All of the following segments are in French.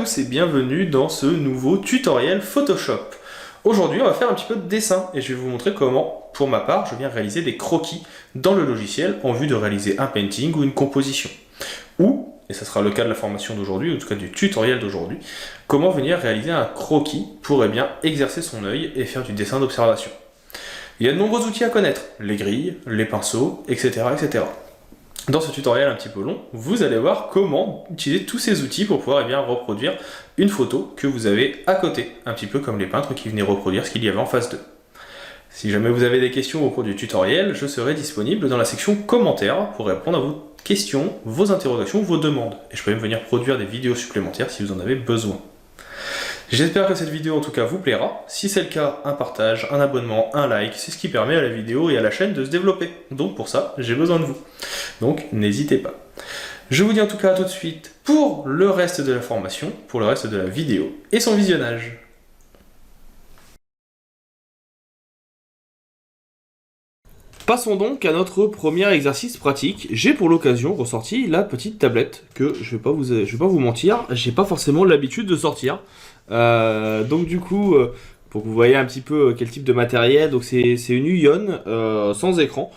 tous et bienvenue dans ce nouveau tutoriel Photoshop. Aujourd'hui on va faire un petit peu de dessin et je vais vous montrer comment, pour ma part, je viens réaliser des croquis dans le logiciel en vue de réaliser un painting ou une composition. Ou, et ça sera le cas de la formation d'aujourd'hui, ou en tout cas du tutoriel d'aujourd'hui, comment venir réaliser un croquis pour exercer son œil et faire du dessin d'observation. Il y a de nombreux outils à connaître, les grilles, les pinceaux, etc. etc. Dans ce tutoriel un petit peu long, vous allez voir comment utiliser tous ces outils pour pouvoir reproduire une photo que vous avez à côté, un petit peu comme les peintres qui venaient reproduire ce qu'il y avait en face d'eux. Si jamais vous avez des questions au cours du tutoriel, je serai disponible dans la section commentaires pour répondre à vos questions, vos interrogations, vos demandes. Et je peux même venir produire des vidéos supplémentaires si vous en avez besoin. J'espère que cette vidéo en tout cas vous plaira. Si c'est le cas, un partage, un abonnement, un like, c'est ce qui permet à la vidéo et à la chaîne de se développer. Donc pour ça, j'ai besoin de vous. Donc n'hésitez pas. Je vous dis en tout cas à tout de suite pour le reste de la formation, pour le reste de la vidéo et son visionnage. Passons donc à notre premier exercice pratique. J'ai pour l'occasion ressorti la petite tablette que je vais pas vous mentir, j'ai pas forcément l'habitude de sortir. Donc du coup, pour que vous voyez un petit peu quel type de matériel, donc c'est une Uion sans écran.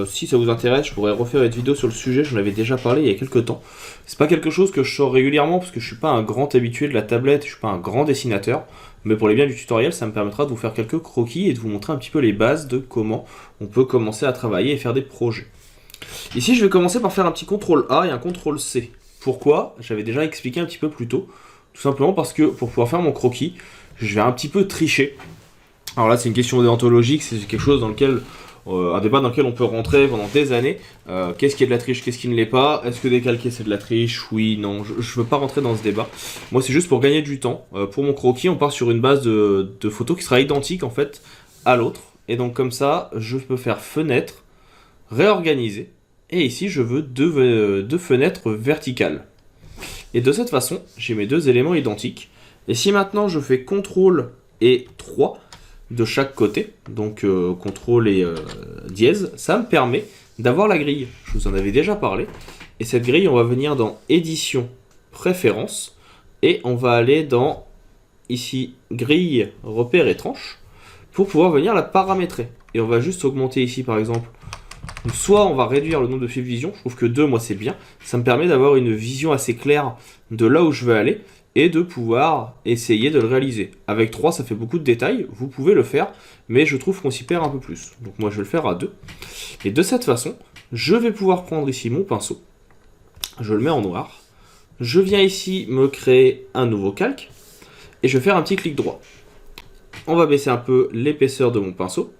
Si ça vous intéresse, je pourrais refaire une vidéo sur le sujet, j'en avais déjà parlé il y a quelques temps. C'est pas quelque chose que je sors régulièrement parce que je suis pas un grand habitué de la tablette, je suis pas un grand dessinateur. Mais pour les biens du tutoriel, ça me permettra de vous faire quelques croquis et de vous montrer un petit peu les bases de comment on peut commencer à travailler et faire des projets. Ici, je vais commencer par faire un petit CTRL A et un CTRL C. Pourquoi? J'avais déjà expliqué un petit peu plus tôt. Tout simplement parce que pour pouvoir faire mon croquis, je vais un petit peu tricher. Alors là, c'est une question déontologique, c'est quelque chose dans lequel... un débat dans lequel on peut rentrer pendant des années. Qu'est-ce qui est de la triche, qu'est-ce qui ne l'est pas? Est-ce que décalquer c'est de la triche? Oui, non, je veux pas rentrer dans ce débat. Moi c'est juste pour gagner du temps. Pour mon croquis, on part sur une base de photos qui sera identique en fait à l'autre. Et donc comme ça, je peux faire fenêtre, réorganiser. Et ici, je veux deux fenêtres verticales. Et de cette façon, j'ai mes deux éléments identiques. Et si maintenant je fais CTRL et 3, de chaque côté, donc CTRL et dièse, ça me permet d'avoir la grille. Je vous en avais déjà parlé. Et cette grille, on va venir dans Édition, Préférences, et on va aller dans, ici, Grille, Repères et Tranches, pour pouvoir venir la paramétrer. Et on va juste augmenter ici, par exemple, soit on va réduire le nombre de field vision, je trouve que 2, moi c'est bien, ça me permet d'avoir une vision assez claire de là où je veux aller, et de pouvoir essayer de le réaliser. Avec 3, ça fait beaucoup de détails, vous pouvez le faire, mais je trouve qu'on s'y perd un peu plus. Donc moi je vais le faire à 2. Et de cette façon, je vais pouvoir prendre ici mon pinceau, je le mets en noir, je viens ici me créer un nouveau calque, et je vais faire un petit clic droit. On va baisser un peu l'épaisseur de mon pinceau.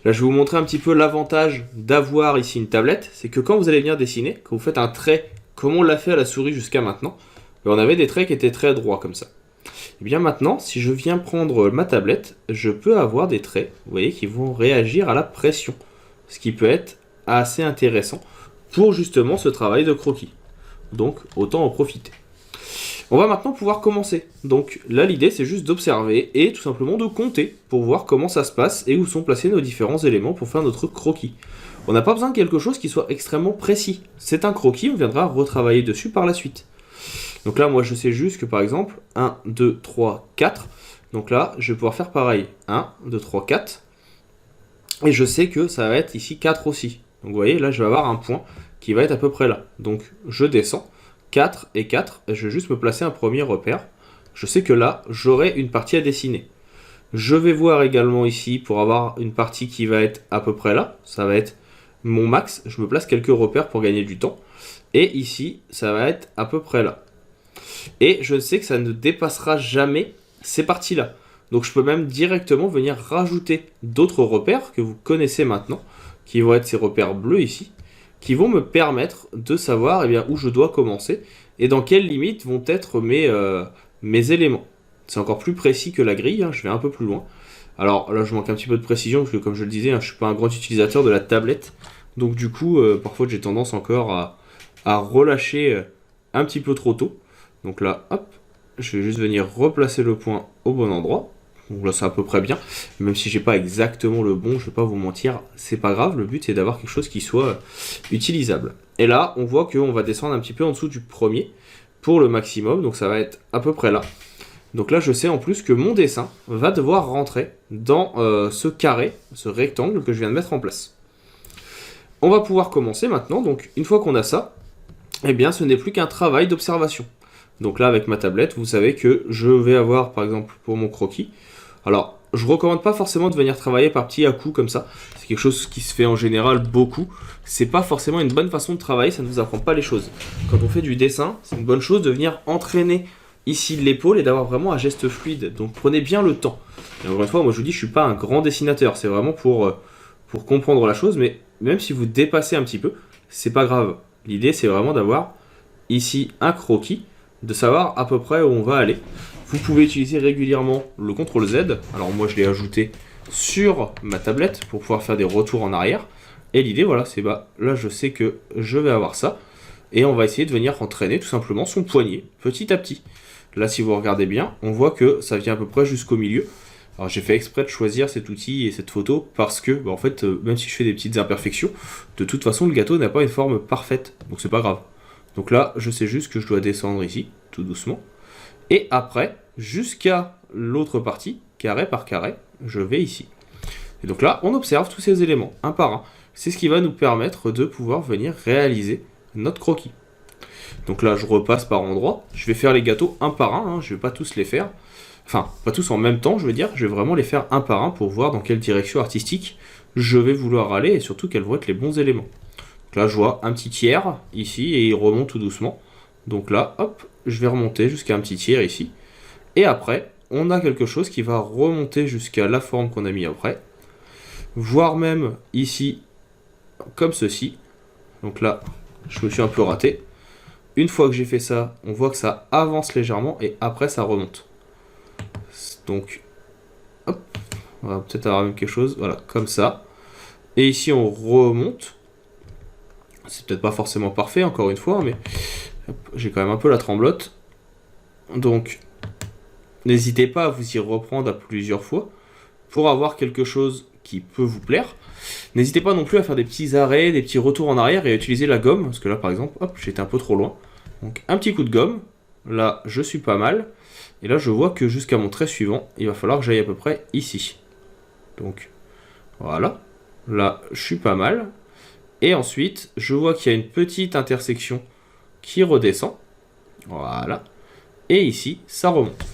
Là je vais vous montrer un petit peu l'avantage d'avoir ici une tablette, c'est que quand vous allez venir dessiner, quand vous faites un trait, comme on l'a fait à la souris jusqu'à maintenant, on avait des traits qui étaient très droits comme ça. Et bien maintenant, si je viens prendre ma tablette, je peux avoir des traits, vous voyez, qui vont réagir à la pression. Ce qui peut être assez intéressant pour justement ce travail de croquis. Donc autant en profiter. On va maintenant pouvoir commencer. Donc là l'idée c'est juste d'observer et tout simplement de compter pour voir comment ça se passe et où sont placés nos différents éléments pour faire notre croquis. On n'a pas besoin de quelque chose qui soit extrêmement précis. C'est un croquis, on viendra retravailler dessus par la suite. Donc là, moi, je sais juste que, par exemple, 1, 2, 3, 4. Donc là, je vais pouvoir faire pareil. 1, 2, 3, 4. Et je sais que ça va être ici 4 aussi. Donc vous voyez, là, je vais avoir un point qui va être à peu près là. Donc je descends. 4 et 4. Et je vais juste me placer un premier repère. Je sais que là, j'aurai une partie à dessiner. Je vais voir également ici, pour avoir une partie qui va être à peu près là. Ça va être mon max. Je me place quelques repères pour gagner du temps. Et ici, ça va être à peu près là. Et je sais que ça ne dépassera jamais ces parties-là. Donc je peux même directement venir rajouter d'autres repères que vous connaissez maintenant, qui vont être ces repères bleus ici, qui vont me permettre de savoir où je dois commencer et dans quelles limites vont être mes éléments. C'est encore plus précis que la grille, je vais un peu plus loin. Alors là je manque un petit peu de précision, parce que comme je le disais, je ne suis pas un grand utilisateur de la tablette. Donc du coup, parfois j'ai tendance encore à relâcher un petit peu trop tôt. Donc là, hop, je vais juste venir replacer le point au bon endroit. Donc là, c'est à peu près bien. Même si j'ai pas exactement le bon, je vais pas vous mentir, c'est pas grave. Le but, c'est d'avoir quelque chose qui soit utilisable. Et là, on voit qu'on va descendre un petit peu en dessous du premier. pour le maximum, donc ça va être à peu près là. Donc là, je sais en plus que mon dessin va devoir rentrer dans ce carré, ce rectangle que je viens de mettre en place. On va pouvoir commencer maintenant, donc une fois qu'on a ça, eh bien ce n'est plus qu'un travail d'observation. Donc là, avec ma tablette, vous savez que je vais avoir, par exemple, pour mon croquis, alors je recommande pas forcément de venir travailler par petits à-coups comme ça, c'est quelque chose qui se fait en général beaucoup, c'est pas forcément une bonne façon de travailler, ça ne vous apprend pas les choses. Quand on fait du dessin, c'est une bonne chose de venir entraîner ici l'épaule et d'avoir vraiment un geste fluide, donc prenez bien le temps. Et encore une fois, moi je vous dis, je suis pas un grand dessinateur, c'est vraiment pour comprendre la chose, mais même si vous dépassez un petit peu, c'est pas grave. L'idée c'est vraiment d'avoir ici un croquis, de savoir à peu près où on va aller. Vous pouvez utiliser régulièrement le CTRL Z. Alors moi je l'ai ajouté sur ma tablette pour pouvoir faire des retours en arrière. Et l'idée voilà, c'est là je sais que je vais avoir ça. Et on va essayer de venir entraîner tout simplement son poignet petit à petit. Là si vous regardez bien, on voit que ça vient à peu près jusqu'au milieu. Alors j'ai fait exprès de choisir cet outil et cette photo parce que en fait même si je fais des petites imperfections, de toute façon le gâteau n'a pas une forme parfaite. Donc c'est pas grave. Donc là, je sais juste que je dois descendre ici, tout doucement. Et après, jusqu'à l'autre partie, carré par carré, je vais ici. Et donc là, on observe tous ces éléments, un par un. C'est ce qui va nous permettre de pouvoir venir réaliser notre croquis. Donc là, je repasse par endroits. Je vais faire les gâteaux un par un, je ne vais pas tous les faire. Enfin, pas tous en même temps, je veux dire. Je vais vraiment les faire un par un pour voir dans quelle direction artistique je vais vouloir aller et surtout quels vont être les bons éléments. Là, je vois un petit tiers ici et il remonte tout doucement. Donc là, hop, je vais remonter jusqu'à un petit tiers ici. Et après, on a quelque chose qui va remonter jusqu'à la forme qu'on a mis après. Voire même ici, comme ceci. Donc là, je me suis un peu raté. Une fois que j'ai fait ça, on voit que ça avance légèrement et après ça remonte. Donc, hop, on va peut-être avoir même quelque chose, voilà, comme ça. Et ici, on remonte. C'est peut-être pas forcément parfait, encore une fois, mais j'ai quand même un peu la tremblote. Donc, n'hésitez pas à vous y reprendre à plusieurs fois pour avoir quelque chose qui peut vous plaire. N'hésitez pas non plus à faire des petits arrêts, des petits retours en arrière et à utiliser la gomme, parce que là, par exemple, hop, j'étais un peu trop loin. Donc, un petit coup de gomme. Là, je suis pas mal. Et là, je vois que jusqu'à mon trait suivant, il va falloir que j'aille à peu près ici. Donc, voilà. Là, je suis pas mal. Et ensuite, je vois qu'il y a une petite intersection qui redescend. Voilà. Et ici, ça remonte.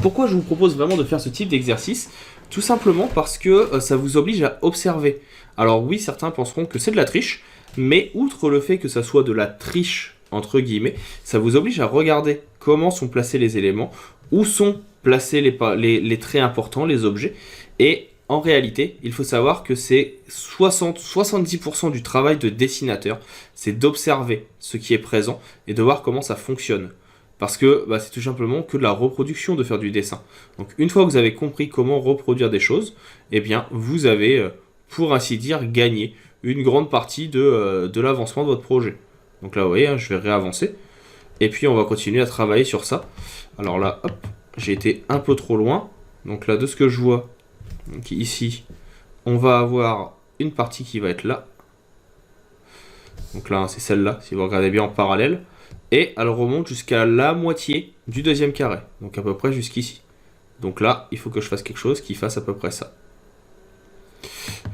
Pourquoi je vous propose vraiment de faire ce type d'exercice? Tout simplement parce que ça vous oblige à observer. Alors oui, certains penseront que c'est de la triche, mais outre le fait que ça soit de la triche, entre guillemets, ça vous oblige à regarder comment sont placés les éléments, où sont placés les traits importants, les objets, et en réalité, il faut savoir que c'est 60-70% du travail de dessinateur, c'est d'observer ce qui est présent et de voir comment ça fonctionne. Parce que c'est tout simplement que de la reproduction de faire du dessin. Donc une fois que vous avez compris comment reproduire des choses, eh bien vous avez, pour ainsi dire, gagné une grande partie de l'avancement de votre projet. Donc là vous voyez, je vais réavancer. Et puis on va continuer à travailler sur ça. Alors là, hop, j'ai été un peu trop loin. Donc là, de ce que je vois, donc ici, on va avoir une partie qui va être là. Donc là, c'est celle-là, si vous regardez bien en parallèle. Et elle remonte jusqu'à la moitié du deuxième carré. Donc à peu près jusqu'ici. Donc là, il faut que je fasse quelque chose qui fasse à peu près ça.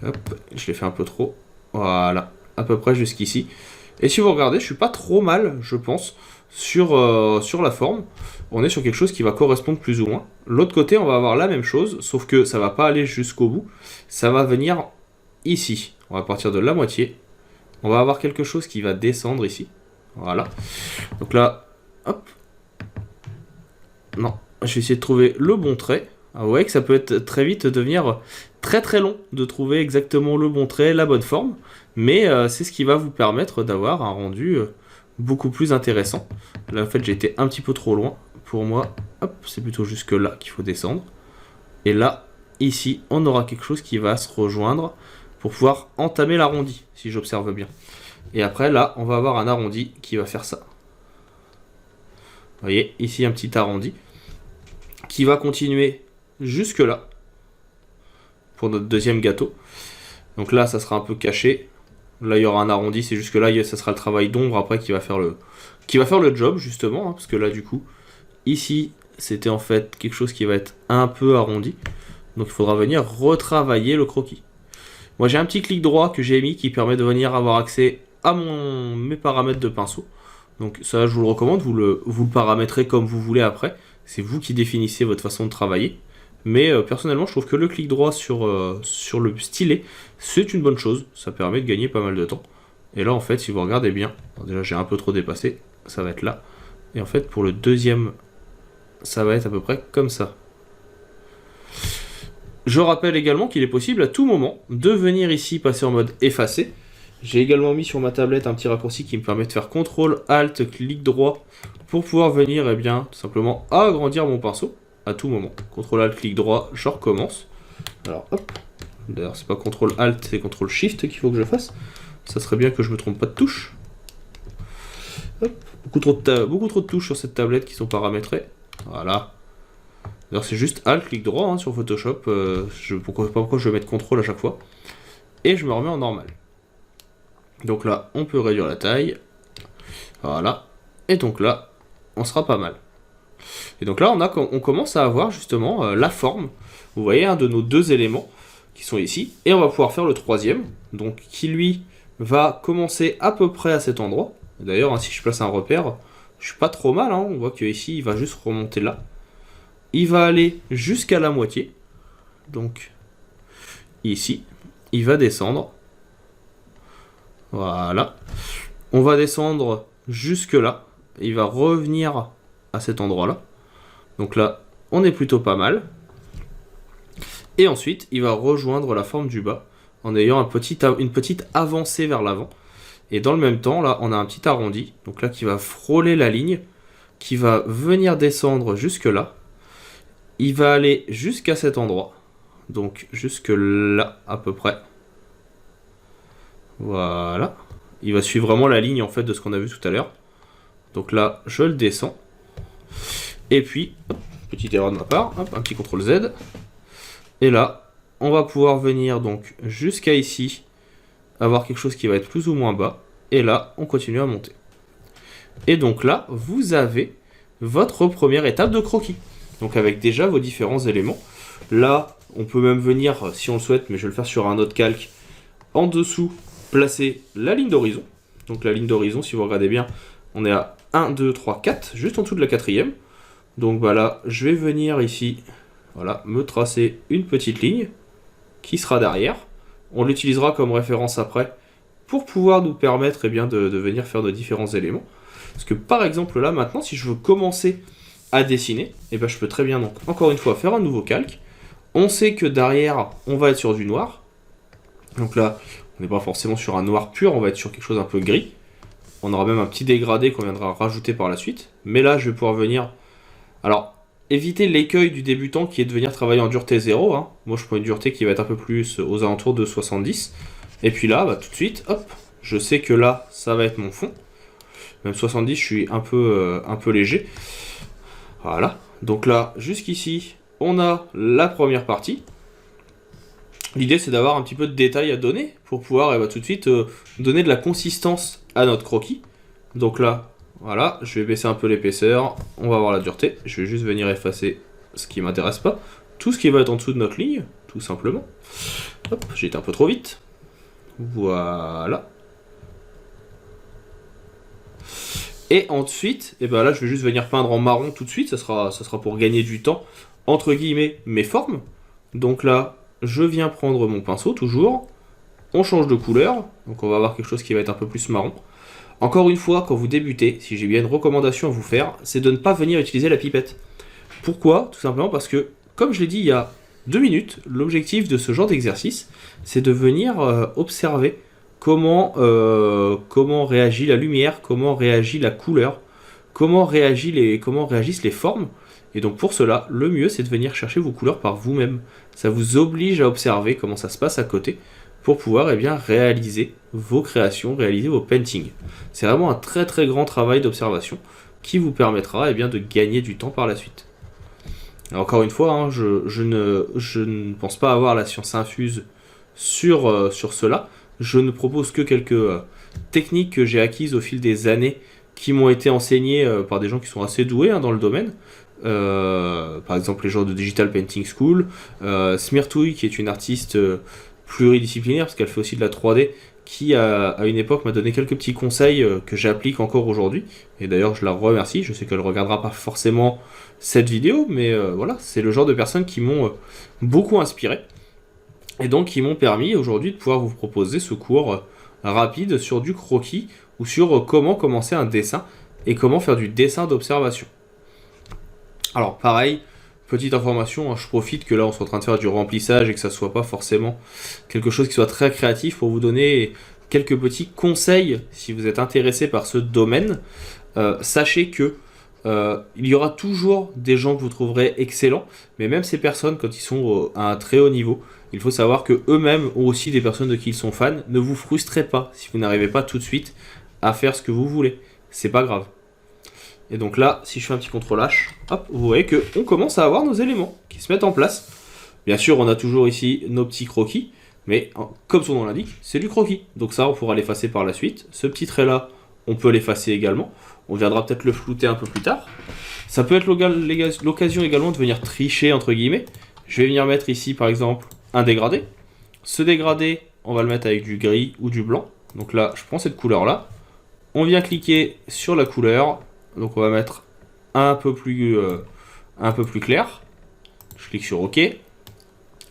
Hop, je l'ai fait un peu trop. Voilà, à peu près jusqu'ici. Et si vous regardez, je suis pas trop mal, je pense, sur la forme. On est sur quelque chose qui va correspondre plus ou moins. L'autre côté, on va avoir la même chose, sauf que ça va pas aller jusqu'au bout. Ça va venir ici. On va partir de la moitié. On va avoir quelque chose qui va descendre ici. Voilà. Donc là, hop. Non, je vais essayer de trouver le bon trait. Ah ouais, que ça peut être très vite devenir très très long de trouver exactement le bon trait, la bonne forme. Mais c'est ce qui va vous permettre d'avoir un rendu beaucoup plus intéressant. Là, en fait, j'ai été un petit peu trop loin. Pour moi, hop, c'est plutôt jusque là qu'il faut descendre. Et là, ici, on aura quelque chose qui va se rejoindre pour pouvoir entamer l'arrondi, si j'observe bien. Et après, là, on va avoir un arrondi qui va faire ça. Vous voyez, ici, un petit arrondi qui va continuer jusque là pour notre deuxième gâteau. Donc là, ça sera un peu caché. Là, il y aura un arrondi, c'est jusque là, ça sera le travail d'ombre après qui va faire qui va faire le job justement, hein, parce que là du coup, ici, c'était en fait quelque chose qui va être un peu arrondi. Donc il faudra venir retravailler le croquis. Moi j'ai un petit clic droit que j'ai mis qui permet de venir avoir accès à mes paramètres de pinceau. Donc ça je vous le recommande, vous le paramétrez comme vous voulez après. C'est vous qui définissez votre façon de travailler. Mais personnellement je trouve que le clic droit sur le stylet, c'est une bonne chose. Ça permet de gagner pas mal de temps. Et là en fait si vous regardez bien, déjà j'ai un peu trop dépassé, ça va être là. Et en fait pour le deuxième, ça va être à peu près comme ça. Je rappelle également qu'il est possible à tout moment de venir ici passer en mode effacer. J'ai également mis sur ma tablette un petit raccourci qui me permet de faire CTRL, ALT, clic droit pour pouvoir venir tout simplement agrandir mon pinceau à tout moment. CTRL, ALT, clic droit, je recommence. Alors hop, d'ailleurs c'est pas CTRL, ALT, c'est CTRL, SHIFT qu'il faut que je fasse. Ça serait bien que je me trompe pas de touche. Hop. Beaucoup trop de touches sur cette tablette qui sont paramétrées. Voilà. Alors c'est juste Alt, clic droit hein, sur Photoshop. Pourquoi je vais mettre CTRL à chaque fois. Et je me remets en normal. Donc là, on peut réduire la taille. Voilà. Et donc là, on sera pas mal. Et donc là, on commence à avoir justement la forme. Vous voyez, un de nos deux éléments qui sont ici. Et on va pouvoir faire le troisième. Donc qui lui va commencer à peu près à cet endroit. D'ailleurs, hein, si je place un repère, je suis pas trop mal. Hein. On voit qu'ici, il va juste remonter là. Il va aller jusqu'à la moitié. Donc, ici. Il va descendre. Voilà. On va descendre jusque là. Il va revenir à cet endroit-là. Donc là, on est plutôt pas mal. Et ensuite, il va rejoindre la forme du bas en ayant une petite avancée vers l'avant. Et dans le même temps, là, on a un petit arrondi. Donc là, qui va frôler la ligne. Qui va venir descendre jusque là. Il va aller jusqu'à cet endroit. Donc jusque là à peu près. Voilà. Il va suivre vraiment la ligne en fait de ce qu'on a vu tout à l'heure. Donc là, je le descends. Et puis, hop, petite erreur de ma part, hop, un petit CTRL Z. Et là, on va pouvoir venir donc jusqu'à ici, avoir quelque chose qui va être plus ou moins bas. Et là, on continue à monter. Et donc là, vous avez votre première étape de croquis. Donc avec déjà vos différents éléments. Là, on peut même venir, si on le souhaite, mais je vais le faire sur un autre calque, en dessous, placer la ligne d'horizon. Donc la ligne d'horizon, si vous regardez bien, on est à 1, 2, 3, 4, juste en dessous de la quatrième. Donc bah là, je vais venir ici, voilà, me tracer une petite ligne qui sera derrière. On l'utilisera comme référence après pour pouvoir nous permettre de venir faire de différents éléments. Parce que par exemple là, maintenant, si je veux commencer à dessiner, je peux très bien donc encore une fois faire un nouveau calque. On sait que derrière on va être sur du noir, donc là on n'est pas forcément sur un noir pur, on va être sur quelque chose un peu gris. On aura même un petit dégradé qu'on viendra rajouter par la suite, mais là je vais pouvoir venir, alors éviter l'écueil du débutant qui est de venir travailler en dureté 0 hein. Moi je prends une dureté qui va être un peu plus aux alentours de 70, et puis là tout de suite hop, je sais que là ça va être mon fond, même 70 je suis un peu léger. Voilà, donc là, jusqu'ici, on a la première partie. L'idée, c'est d'avoir un petit peu de détails à donner pour pouvoir tout de suite donner de la consistance à notre croquis. Donc là, voilà, je vais baisser un peu l'épaisseur, on va avoir la dureté. Je vais juste venir effacer ce qui ne m'intéresse pas. Tout ce qui va être en dessous de notre ligne, tout simplement. Hop, j'ai été un peu trop vite. Voilà. Et ensuite, là je vais juste venir peindre en marron tout de suite, ça sera pour gagner du temps, entre guillemets, mes formes. Donc là, je viens prendre mon pinceau, toujours, on change de couleur, donc on va avoir quelque chose qui va être un peu plus marron. Encore une fois, quand vous débutez, si j'ai bien une recommandation à vous faire, c'est de ne pas venir utiliser la pipette. Pourquoi ? Tout simplement parce que, comme je l'ai dit il y a 2 minutes, l'objectif de ce genre d'exercice, c'est de venir observer comment réagit la lumière, comment réagit la couleur, comment réagissent les formes. Et donc pour cela, le mieux c'est de venir chercher vos couleurs par vous-même. Ça vous oblige à observer comment ça se passe à côté pour pouvoir réaliser vos créations, réaliser vos paintings. C'est vraiment un très très grand travail d'observation qui vous permettra de gagner du temps par la suite. Alors, encore une fois, hein, je ne pense pas avoir la science infuse sur cela. Je ne propose que quelques techniques que j'ai acquises au fil des années qui m'ont été enseignés par des gens qui sont assez doués dans le domaine. Par exemple les gens de Digital Painting School, Smirtouille qui est une artiste pluridisciplinaire parce qu'elle fait aussi de la 3D, qui à une époque m'a donné quelques petits conseils que j'applique encore aujourd'hui, et d'ailleurs je la remercie. Je sais qu'elle ne regardera pas forcément cette vidéo, mais voilà, c'est le genre de personnes qui m'ont beaucoup inspiré, et donc qui m'ont permis aujourd'hui de pouvoir vous proposer ce cours rapide sur du croquis, ou sur comment commencer un dessin, et comment faire du dessin d'observation. Alors pareil, petite information, je profite que là on soit en train de faire du remplissage et que ça soit pas forcément quelque chose qui soit très créatif, pour vous donner quelques petits conseils si vous êtes intéressé par ce domaine. Sachez que il y aura toujours des gens que vous trouverez excellents, mais même ces personnes, quand ils sont à un très haut niveau, il faut savoir que eux-mêmes ont aussi des personnes de qui ils sont fans. Ne vous frustrez pas si vous n'arrivez pas tout de suite à faire ce que vous voulez, c'est pas grave. Et donc là, si je fais un petit contrôle-H, hop, vous voyez qu'on commence à avoir nos éléments qui se mettent en place. Bien sûr, on a toujours ici nos petits croquis, mais comme son nom l'indique, c'est du croquis. Donc ça, on pourra l'effacer par la suite. Ce petit trait-là, on peut l'effacer également. On viendra peut-être le flouter un peu plus tard. Ça peut être l'occasion également de venir tricher, entre guillemets. Je vais venir mettre ici, par exemple, un dégradé. Ce dégradé, on va le mettre avec du gris ou du blanc. Donc là, je prends cette couleur-là. On vient cliquer sur la couleur. Donc on va mettre un peu plus clair. Je clique sur OK. Et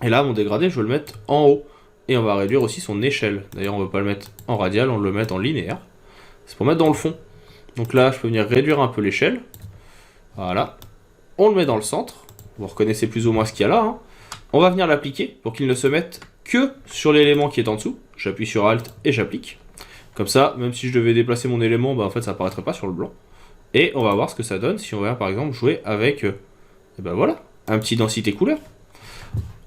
là, mon dégradé, je veux le mettre en haut. Et on va réduire aussi son échelle. D'ailleurs, on ne veut pas le mettre en radial, on le met en linéaire. C'est pour mettre dans le fond. Donc là, je peux venir réduire un peu l'échelle. Voilà. On le met dans le centre. Vous reconnaissez plus ou moins ce qu'il y a là. On va venir l'appliquer pour qu'il ne se mette que sur l'élément qui est en dessous. J'appuie sur Alt et j'applique. Comme ça, même si je devais déplacer mon élément, en fait, ça apparaîtrait pas sur le blanc. Et on va voir ce que ça donne si on vient par exemple jouer avec voilà, un petit densité couleur.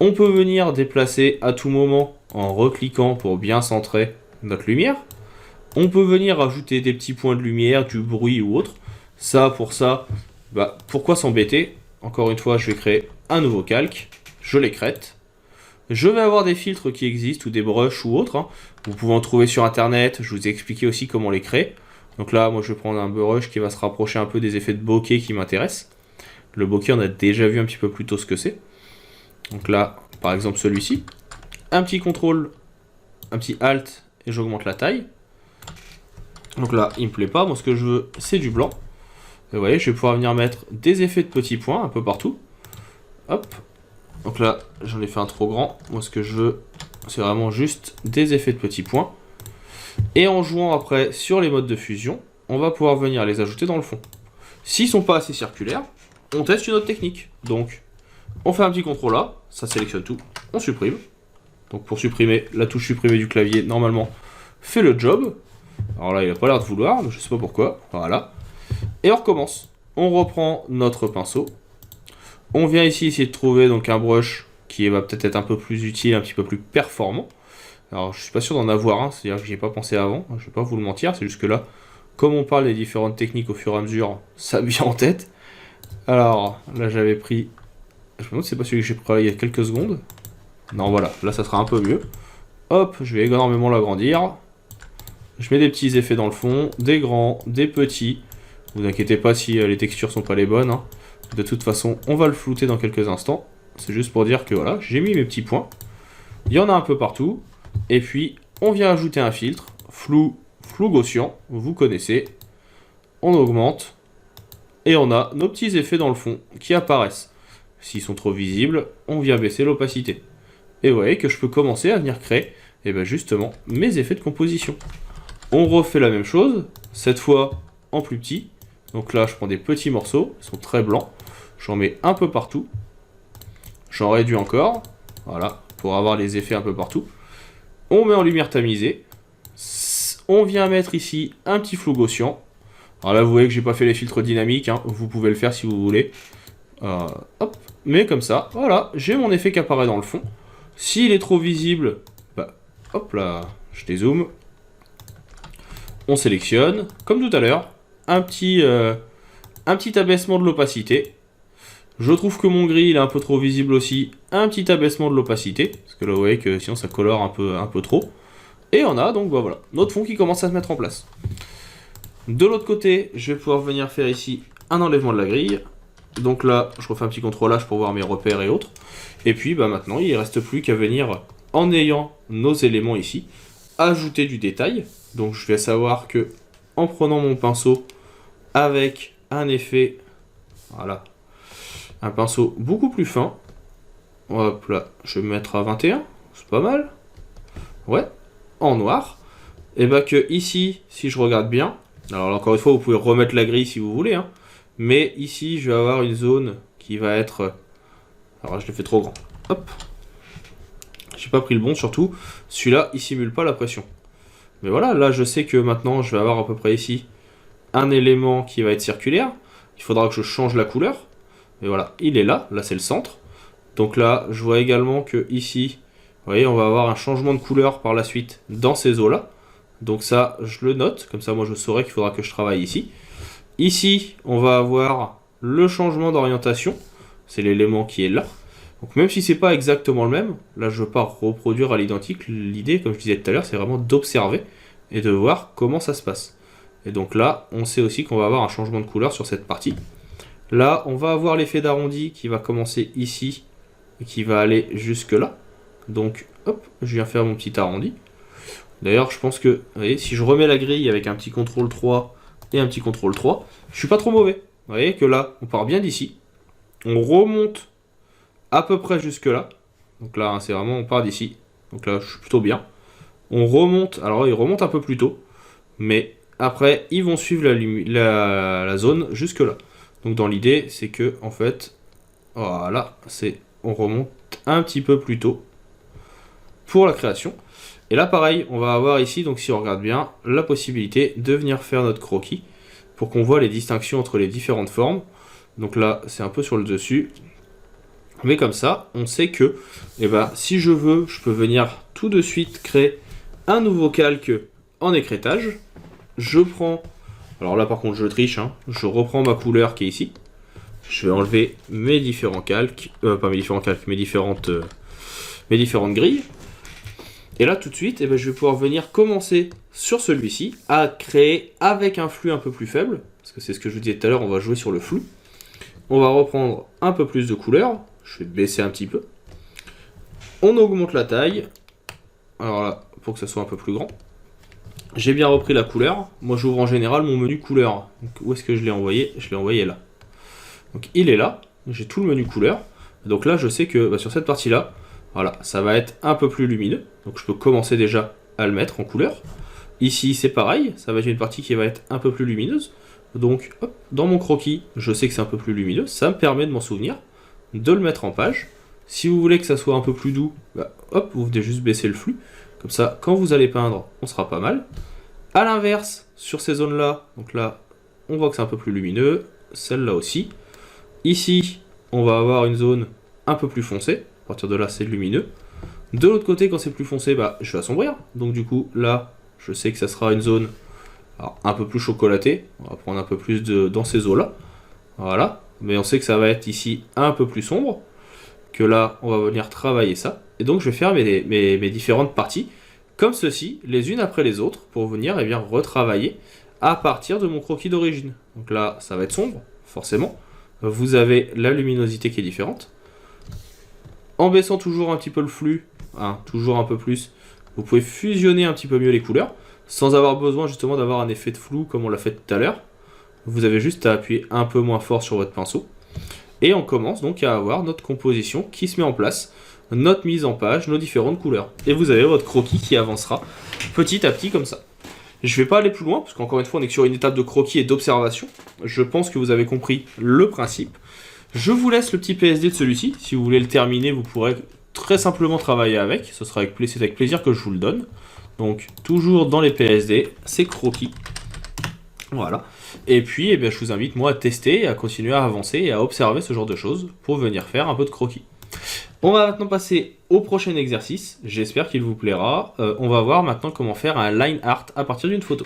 On peut venir déplacer à tout moment en recliquant pour bien centrer notre lumière. On peut venir ajouter des petits points de lumière, du bruit ou autre. Pour ça, pourquoi s'embêter? Encore une fois, je vais créer un nouveau calque. Je l'écrète. Je vais avoir des filtres qui existent ou des brushes ou autres. Vous pouvez en trouver sur internet. Je vous ai expliqué aussi comment les créer. Donc là, moi je vais prendre un brush qui va se rapprocher un peu des effets de bokeh qui m'intéressent. Le bokeh, on a déjà vu un petit peu plus tôt ce que c'est. Donc là, par exemple celui-ci. Un petit contrôle, un petit alt et j'augmente la taille. Donc là, il me plaît pas. Moi ce que je veux, c'est du blanc. Et vous voyez, je vais pouvoir venir mettre des effets de petits points un peu partout. Hop. Donc là, j'en ai fait un trop grand. Moi ce que je veux, c'est vraiment juste des effets de petits points. Et en jouant après sur les modes de fusion, on va pouvoir venir les ajouter dans le fond. S'ils ne sont pas assez circulaires, on teste une autre technique. Donc, on fait un petit contrôle A, ça sélectionne tout, on supprime. Donc pour supprimer, la touche supprimer du clavier, normalement, fait le job. Alors là, il n'a pas l'air de vouloir, mais je ne sais pas pourquoi. Voilà. Et on recommence. On reprend notre pinceau. On vient ici essayer de trouver donc un brush qui va peut-être être un peu plus utile, un petit peu plus performant. Alors, je suis pas sûr d'en avoir un, c'est-à-dire que j'y ai pas pensé avant, je vais pas vous le mentir, c'est juste que là, comme on parle des différentes techniques au fur et à mesure, ça me vient en tête. Alors, là j'avais pris, je me demande si c'est pas celui que j'ai pris il y a quelques secondes. Non, voilà, là ça sera un peu mieux. Hop, je vais énormément l'agrandir. Je mets des petits effets dans le fond, des grands, des petits. Vous inquiétez pas si les textures sont pas les bonnes. De toute façon, on va le flouter dans quelques instants. C'est juste pour dire que voilà, j'ai mis mes petits points. Il y en a un peu partout. Et puis, on vient ajouter un filtre, flou gaussian, vous connaissez. On augmente, et on a nos petits effets dans le fond qui apparaissent. S'ils sont trop visibles, on vient baisser l'opacité. Et vous voyez que je peux commencer à venir créer, justement, mes effets de composition. On refait la même chose, cette fois en plus petit. Donc là, je prends des petits morceaux, ils sont très blancs. J'en mets un peu partout. J'en réduis encore, voilà, pour avoir les effets un peu partout. On met en lumière tamisée. On vient mettre ici un petit flou gaussian. Alors là, vous voyez que j'ai pas fait les filtres dynamiques. Vous pouvez le faire si vous voulez. Hop. Mais comme ça, voilà, j'ai mon effet qui apparaît dans le fond. S'il est trop visible, hop là, je dézoome. On sélectionne, comme tout à l'heure, un petit abaissement de l'opacité. Je trouve que mon gris il est un peu trop visible aussi, un petit abaissement de l'opacité, parce que là vous voyez que sinon ça colore un peu trop. Et on a donc voilà, notre fond qui commence à se mettre en place. De l'autre côté, je vais pouvoir venir faire ici un enlèvement de la grille. Donc là, je refais un petit contrôlage pour voir mes repères et autres. Et puis bah, maintenant, il ne reste plus qu'à venir, en ayant nos éléments ici, ajouter du détail. Donc je vais savoir que en prenant mon pinceau avec un effet, voilà, un pinceau beaucoup plus fin. Hop là, je vais me mettre à 21, c'est pas mal. Ouais, en noir. Et bah que ici, si je regarde bien, alors là, encore une fois, vous pouvez remettre la grille si vous voulez, hein, mais ici, je vais avoir une zone qui va être... Alors je l'ai fait trop grand. Hop. J'ai pas pris le bon, surtout. Celui-là, il simule pas la pression. Mais voilà, là, je sais que maintenant, je vais avoir à peu près ici un élément qui va être circulaire. Il faudra que je change la couleur. Et voilà, il est là. Là, c'est le centre. Donc là, je vois également que ici, vous voyez, on va avoir un changement de couleur par la suite dans ces eaux-là. Donc ça, je le note. Comme ça, moi, je saurai qu'il faudra que je travaille ici. Ici, on va avoir le changement d'orientation. C'est l'élément qui est là. Donc même si c'est pas exactement le même, là, je ne veux pas reproduire à l'identique. L'idée, comme je disais tout à l'heure, c'est vraiment d'observer et de voir comment ça se passe. Et donc là, on sait aussi qu'on va avoir un changement de couleur sur cette partie. Là, on va avoir l'effet d'arrondi qui va commencer ici et qui va aller jusque là. Donc, hop, je viens faire mon petit arrondi. D'ailleurs, je pense que, vous voyez, si je remets la grille avec un petit CTRL 3 et un petit CTRL 3, je suis pas trop mauvais. Vous voyez que là, on part bien d'ici. On remonte à peu près jusque là. Donc là, hein, c'est vraiment, on part d'ici. Donc là, je suis plutôt bien. On remonte, alors il remonte un peu plus tôt. Mais après, ils vont suivre la zone jusque là. Donc dans l'idée, c'est que, en fait, voilà, on remonte un petit peu plus tôt pour la création. Et là, pareil, on va avoir ici, donc si on regarde bien, la possibilité de venir faire notre croquis pour qu'on voit les distinctions entre les différentes formes. Donc là, c'est un peu sur le dessus. Mais comme ça, on sait que, eh ben, si je veux, je peux venir tout de suite créer un nouveau calque en écrêtage. Je prends, alors là par contre je triche, hein, je reprends ma couleur qui est ici. Je vais enlever mes différents calques, pas mes différents calques, mes différentes grilles. Et là tout de suite, eh ben, je vais pouvoir venir commencer sur celui-ci à créer avec un flux un peu plus faible, parce que c'est ce que je vous disais tout à l'heure, on va jouer sur le flou. On va reprendre un peu plus de couleur, je vais baisser un petit peu. On augmente la taille, alors là, pour que ça soit un peu plus grand. J'ai bien repris la couleur, moi j'ouvre en général mon menu couleur. Donc, où est-ce que je l'ai envoyé? Je l'ai envoyé là. Donc il est là, j'ai tout le menu couleur. Donc là je sais que bah, sur cette partie-là, voilà, ça va être un peu plus lumineux. Donc je peux commencer déjà à le mettre en couleur. Ici c'est pareil, ça va être une partie qui va être un peu plus lumineuse. Donc hop, dans mon croquis, je sais que c'est un peu plus lumineux. Ça me permet de m'en souvenir, de le mettre en page. Si vous voulez que ça soit un peu plus doux, bah, hop, vous venez juste baisser le flux. Comme ça, quand vous allez peindre, on sera pas mal. A l'inverse, sur ces zones-là, donc là, on voit que c'est un peu plus lumineux. Celle-là aussi. Ici, on va avoir une zone un peu plus foncée. À partir de là, c'est lumineux. De l'autre côté, quand c'est plus foncé, bah, je vais assombrir. Donc du coup, là, je sais que ça sera une zone alors, un peu plus chocolatée. On va prendre un peu plus dans ces eaux-là. Voilà. Mais on sait que ça va être ici un peu plus sombre. Que là, on va venir travailler ça. Et donc, je vais faire mes différentes parties comme ceci, les unes après les autres, pour venir et bien retravailler à partir de mon croquis d'origine. Donc là, ça va être sombre, forcément. Vous avez la luminosité qui est différente. En baissant toujours un petit peu le flux, hein, toujours un peu plus, vous pouvez fusionner un petit peu mieux les couleurs, sans avoir besoin justement d'avoir un effet de flou comme on l'a fait tout à l'heure. Vous avez juste à appuyer un peu moins fort sur votre pinceau. Et on commence donc à avoir notre composition qui se met en place, notre mise en page, nos différentes couleurs. Et vous avez votre croquis qui avancera petit à petit comme ça. Je ne vais pas aller plus loin, parce qu'encore une fois, on est sur une étape de croquis et d'observation. Je pense que vous avez compris le principe. Je vous laisse le petit PSD de celui-ci. Si vous voulez le terminer, vous pourrez très simplement travailler avec. C'est avec plaisir que je vous le donne. Donc, toujours dans les PSD, c'est croquis. Voilà. Et puis, eh bien, je vous invite, moi, à tester, à continuer à avancer et à observer ce genre de choses pour venir faire un peu de croquis. On va maintenant passer au prochain exercice. J'espère qu'il vous plaira. On va voir maintenant comment faire un line art à partir d'une photo.